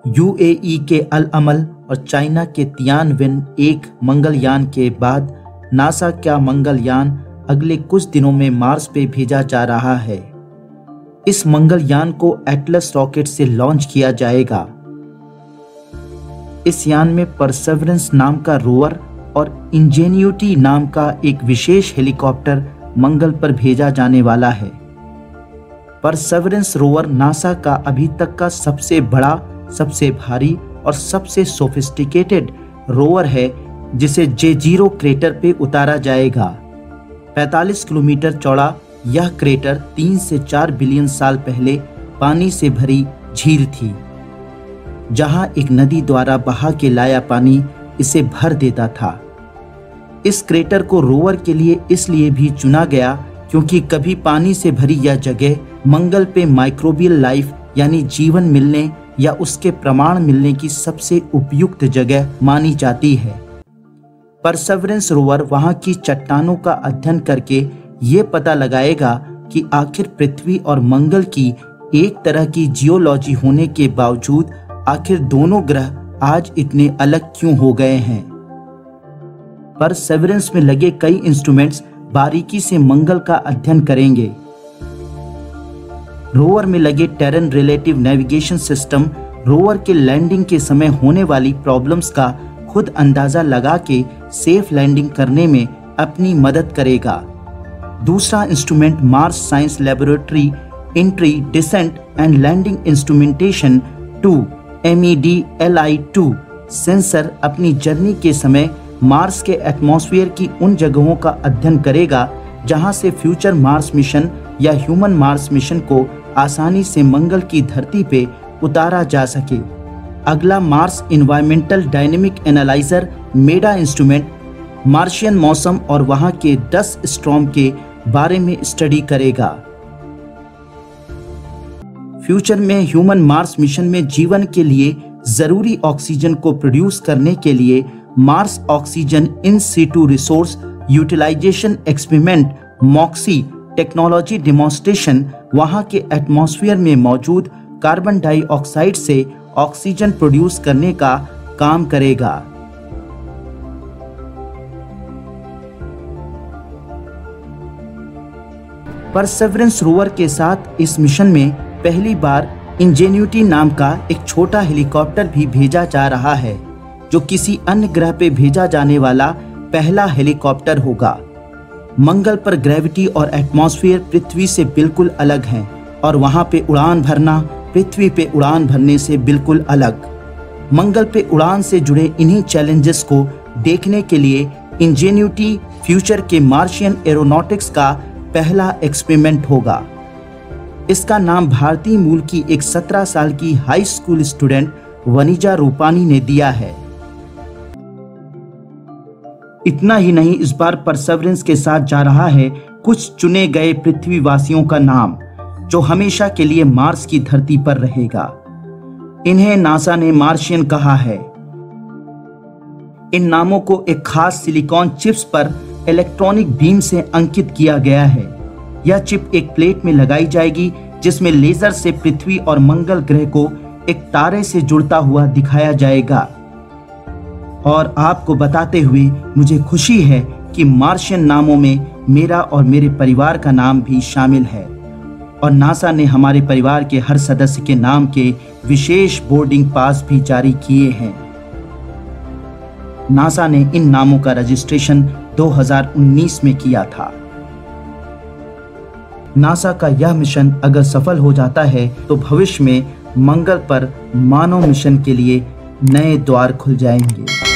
UAE के अल अमल और China के तियानविन एक मंगलयान के बाद नासा का मंगलयान अगले कुछ दिनों में मार्स पे भेजा जा रहा है। इस मंगलयान को एटलस रॉकेट से लॉन्च किया जाएगा। इस यान में परसेवरेंस नाम का रोवर और इंजेन्यूटी नाम का एक विशेष हेलीकॉप्टर मंगल पर भेजा जाने वाला है। परसेवरेंस रोवर नासा का अभी तक का सबसे बड़ा, सबसे भारी और सबसे सोफिस्टिकेटेड रोवर है, जिसे J0 क्रेटर पे उतारा जाएगा। 45 किलोमीटर चौड़ा यह क्रेटर 3 से 4 बिलियन साल पहले पानी से भरी झील थी, जहां एक नदी द्वारा बहा के लाया पानी इसे भर देता था। इस क्रेटर को रोवर के लिए इसलिए भी चुना गया क्योंकि कभी पानी से भरी यह जगह मंगल पे माइक्रोबियल लाइफ यानी जीवन मिलने या उसके प्रमाण मिलने की सबसे उपयुक्त जगह मानी जाती है। परसेवरेंस रोवर वहां की चट्टानों का अध्ययन करके ये पता लगाएगा कि आखिर पृथ्वी और मंगल की एक तरह की जियोलॉजी होने के बावजूद आखिर दोनों ग्रह आज इतने अलग क्यों हो गए हैं। परसेवरेंस में लगे कई इंस्ट्रूमेंट्स बारीकी से मंगल का अध्ययन करेंगे। रोवर में लगे terrain relative navigation system rover के लैंडिंग के समय होने वाली प्रॉब्लम्स का खुद अंदाजा लगा के सेफ लैंडिंग करने में अपनी मदद करेगा। दूसरा instrument Mars science laboratory entry descent and landing instrumentation 2 MEDLI-2 sensor अपनी जर्नी के समय मार्स के एटमॉस्फेयर की उन जगहों का अध्ययन करेगा जहां से फ्यूचर मार्स मिशन या ह्यूमन मार्स मिशन को आसानी से मंगल की धरती पे उतारा जा सके। अगला Mars environmental dynamic analyzer MEDA instrument Martian मौसम और वहां के डस्ट स्टॉर्म के बारे में स्टडी करेगा। फ्यूचर में ह्यूमन मार्स मिशन में जीवन के लिए जरूरी ऑक्सीजन को प्रोड्यूस करने के लिए Mars oxygen in situ resource utilisation experiment MOXIE technology demonstration वहां के एटमॉस्फेयर में मौजूद कार्बन डाइऑक्साइड से ऑक्सीजन प्रोड्यूस करने का काम करेगा। परसेवरेंस रोवर के साथ इस मिशन में पहली बार इंजेन्यूटी नाम का एक छोटा हेलीकॉप्टर भी भेजा जा रहा है, जो किसी अन्य ग्रह पे भेजा जाने वाला पहला हेलीकॉप्टर होगा। मंगल पर ग्रेविटी और एटमॉस्फेयर पृथ्वी से बिल्कुल अलग हैं और वहां पे उड़ान भरना पृथ्वी पे उड़ान भरने से बिल्कुल अलग। मंगल पे उड़ान से जुड़े इन्हीं चैलेंजेस को देखने के लिए इंजेन्यूटी फ्यूचर के मार्शियन एरोनॉटिक्स का पहला एक्सपेरिमेंट होगा। इसका नाम भारतीय मूल की एक 17 साल की हाई स्कूल स्टूडेंट वनीजा रूपानी ने दिया है। इतना ही नहीं, इस बार परसेवरेंस के साथ जा रहा है कुछ चुने गए पृथ्वीवासियों का नाम, जो हमेशा के लिए मार्स की धरती पर रहेगा। इन्हें नासा ने मार्शियन कहा है। इन नामों को एक खास सिलिकॉन चिप्स पर इलेक्ट्रॉनिक बीम से अंकित किया गया है। यह चिप एक प्लेट में लगाई जाएगी जिसमें लेजर से पृथ्वी और मंगल ग्रह को एक तारे से जुड़ता हुआ दिखाया जाएगा। और आपको बताते हुए मुझे खुशी है कि मार्शियन नामों में मेरा और मेरे परिवार का नाम भी शामिल है और नासा ने हमारे परिवार के हर सदस्य के नाम के विशेष बोर्डिंग पास भी जारी किए हैं। नासा ने इन नामों का रजिस्ट्रेशन 2019 में किया था। नासा का यह मिशन अगर सफल हो जाता है तो भविष्य में मंगल पर मानव मिशन के लिए नए द्वार खुल जाएंगे।